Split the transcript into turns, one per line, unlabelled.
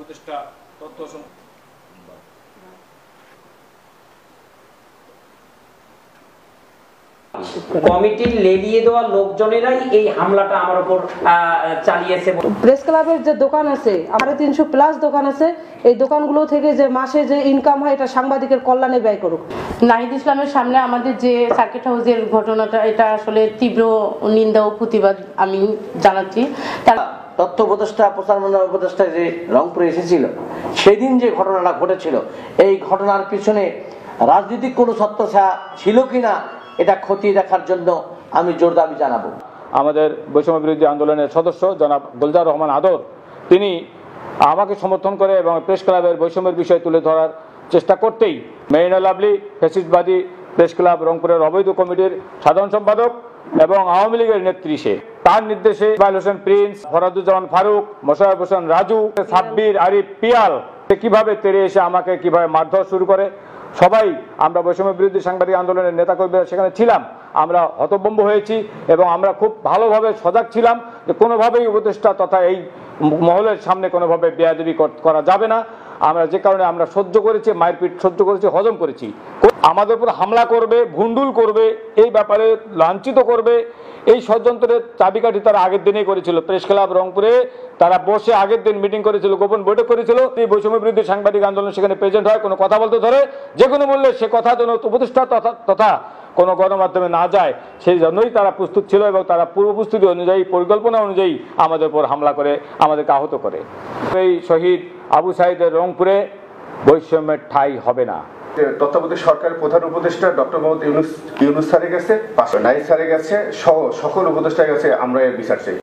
উপদেষ্টা তথ্য
কমিটির লেলিয়ে দেওয়া লোকজনেরাই এই হামলাটা আমার উপর চালিয়েছে।
প্রেস ক্লাবের যে দোকান আছে 350+ দোকান আছে, এই দোকানগুলো থেকে যে মাসে যে ইনকাম হয় এটা সাংবাদিকের কল্যাণে ব্যয় করুক।
নাহিদ ইসলামের সামনে আমাদের যে সার্কিট হাউসের ঘটনাটা, এটা আসলে তীব্র নিন্দা ও প্রতিবাদ আমি জানাচ্ছি।
তথ্য উপদেষ্টা প্রচার উপদেষ্টা যে রংপুরে এসেছিল সেদিন যে ঘটনাটা ঘটেছিল, এই ঘটনার পিছনে রাজনৈতিক কোনো ছত্রছায়া ছিল কিনা এটা খতিয়ে দেখার জন্য আমি জোর দাবি জানাবো।
আমাদের বৈষম্য বিরোধী আন্দোলনের সদস্য জনাব গুলজার রহমান আদর, তিনি আমাকে সমর্থন করে এবং প্রেস ক্লাবের বৈষম্যের বিষয় তুলে ধরার চেষ্টা করতেই মেরিনা লাভলি ফ্যাসিস্টবাদী প্রেস ক্লাব রংপুরের অবৈধ কমিটির সাধারণ সম্পাদক এবং আওয়ামী লীগের নেত্রী, তার নির্দেশে ইসমাইল হোসেন প্রিন্স, ফরাদুজ্জামান ফারুক, মোশাররফ হোসেন রাজু, সাব্বির আরিফ পিয়াল কিভাবে তেড়ে এসে আমাকে কিভাবে মারধর শুরু করে। সবাই আমরা বৈষম্য বিরোধী সাংবাদিক আন্দোলনের নেতাকর্মীরা সেখানে ছিলাম, আমরা হতভম্ব হয়েছি এবং আমরা খুব ভালোভাবে সজাগ ছিলাম যে কোনোভাবেই উপদেষ্টা তথা এই মহলের সামনে কোনোভাবে বেয়াদবি করা যাবে না। আমরা যে কারণে আমরা সহ্য করেছি, মায়ের পিঠ সহ্য করেছি, হজম করেছি। আমাদের উপর হামলা করবে, ভুন্ডুল করবে, এই ব্যাপারে লাঞ্ছিত করবে, এই ষড়যন্ত্রের চাবিকাঠি তারা আগের দিনেই করেছিল। প্রেস ক্লাব রংপুরে তারা বসে আগের দিন মিটিং করেছিল, গোপন বৈঠক করেছিল। এই বৈষম্য বিরোধী সাংবাদিক আন্দোলন সেখানে প্রেজেন্ট হয়, কোনো কথা বলতে ধরে যে কোনো মূল্যে সে কথা যেন উপদেষ্টা তথা কোনো গণমাধ্যমে না যায়, সেই জন্যই তারা প্রস্তুত ছিল এবং তারা পূর্ব প্রস্তুতি অনুযায়ী, পরিকল্পনা অনুযায়ী আমাদের উপর হামলা করে আমাদেরকে আহত করে। এই শহীদ আবু সাঈদের রংপুরে বৈষম্যের ঠাঁই হবে না।
তত্ত্বাবধায়ক সরকারের প্রধান উপদেষ্টা ডক্টর মোহাম্মদ ইউনূস স্যারের কাছে, নাহিদ স্যারের কাছে সহ সকল উপদেষ্টার কাছে আমরা এর বিচার চাই।